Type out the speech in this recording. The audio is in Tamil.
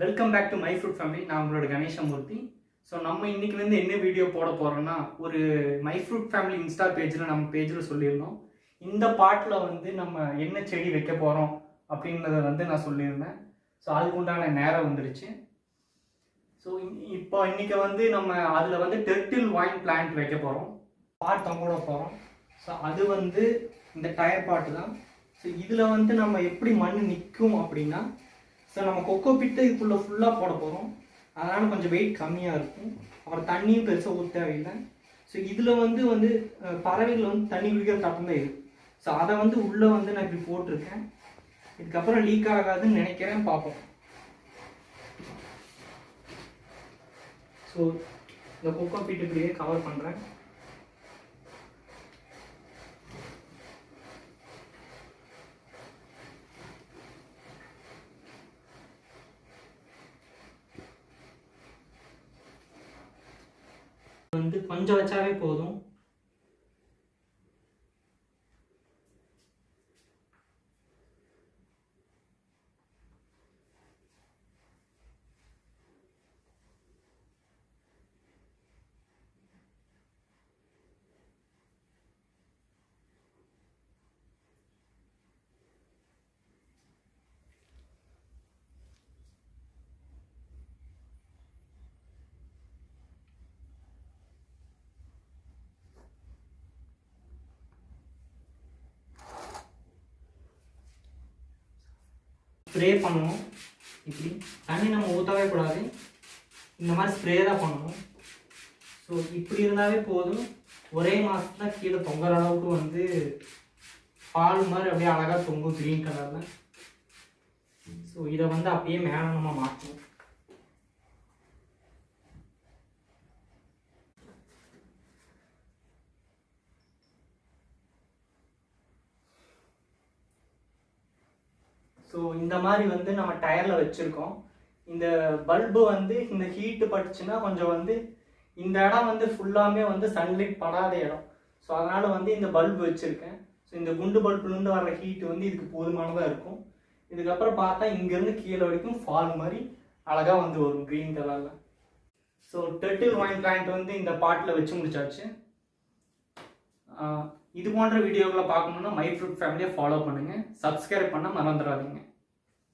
Welcome back to my fruit family. நான் உங்களோட கணேசமூர்த்தி. ஸோ நம்ம இன்னைக்குலேருந்து என்ன வீடியோ போட போகிறோன்னா, ஒரு மை ஃப்ரூட் ஃபேமிலி இன்ஸ்டா பேஜில் நம்ம பேஜில் சொல்லியிருந்தோம். இந்த பாட்டில் வந்து நம்ம என்ன செடி வைக்க போகிறோம் அப்படின்றத வந்து நான் சொல்லியிருந்தேன். ஸோ அதுக்கு உண்டான நேரம் வந்துருச்சு. ஸோ இப்போ இன்றைக்கி வந்து நம்ம அதில் வந்து டெர்ட்டில் வைன் பிளான்ட் வைக்க போகிறோம், பாட் தொங்கோட போகிறோம். ஸோ அது வந்து இந்த டயர் பாட்டு தான். ஸோ இதில் வந்து நம்ம எப்படி மண் நிற்கும் அப்படின்னா, ஸோ நம்ம கொக்கோ பிட்டு இதுக்குள்ளே ஃபுல்லாக போட போகிறோம். அதனால் கொஞ்சம் வெயிட் கம்மியாக இருக்கும். அப்புறம் தண்ணியும் பெருசாக ஊற்ற தேவையில்லை. ஸோ இதில் வந்து பறவைகள் வந்து தண்ணி குடிக்கிற தட்டம் தான் இது. ஸோ அதை வந்து உள்ளே வந்து நான் இப்படி போட்டிருக்கேன். இதுக்கப்புறம் லீக் ஆகாதுன்னு நினைக்கிறேன், பார்ப்போம். ஸோ இந்த கொக்கோ பிட்டு இப்படியே கவர் பண்ணுறேன். வந்து கொஞ்சம் வச்சாவே போதும். ஸ்ப்ரே பண்ணணும். இப்படி தண்ணி நம்ம ஊற்றவே கூடாது, இந்த மாதிரி ஸ்ப்ரே தான் பண்ணணும். ஸோ இப்படி இருந்தாவே போதும். ஒரே மாதத்துல கீழே தொங்குற அளவுக்கு வந்து பால் மாதிரி அப்படியே அழகாக தொங்கும், க்ரீன் கலரில். ஸோ இதை வந்து அப்படியே மேலே நம்ம மாற்றணும். ஸோ இந்த மாதிரி வந்து நம்ம டயரில் வச்சுருக்கோம். இந்த பல்பு வந்து இந்த ஹீட்டு பட்டுச்சுன்னா கொஞ்சம் வந்து இந்த இடம் வந்து ஃபுல்லாமே வந்து சன்லைட் படாத இடம். ஸோ அதனால் வந்து இந்த பல்பு வச்சுருக்கேன். ஸோ இந்த குண்டு பல்புலேருந்து வர ஹீட்டு வந்து இதுக்கு போதுமானதாக இருக்கும். இதுக்கப்புறம் பார்த்தா இங்கேருந்து கீழே வரைக்கும் ஃபால் மாதிரி அழகாக வந்து வரும் க்ரீன் கலரில். ஸோ டெர்ட்டில் வைன் பிளான்ட் வந்து இந்த பாட்டில் வச்சு முடிச்சாச்சு. இது போன்ற வீடியோக்களை பார்க்கணுன்னா மை ஃப்ரூட் ஃபேமிலியை ஃபாலோ பண்ணுங்கள். சப்ஸ்கிரைப் பண்ண மறந்துடாதீங்க.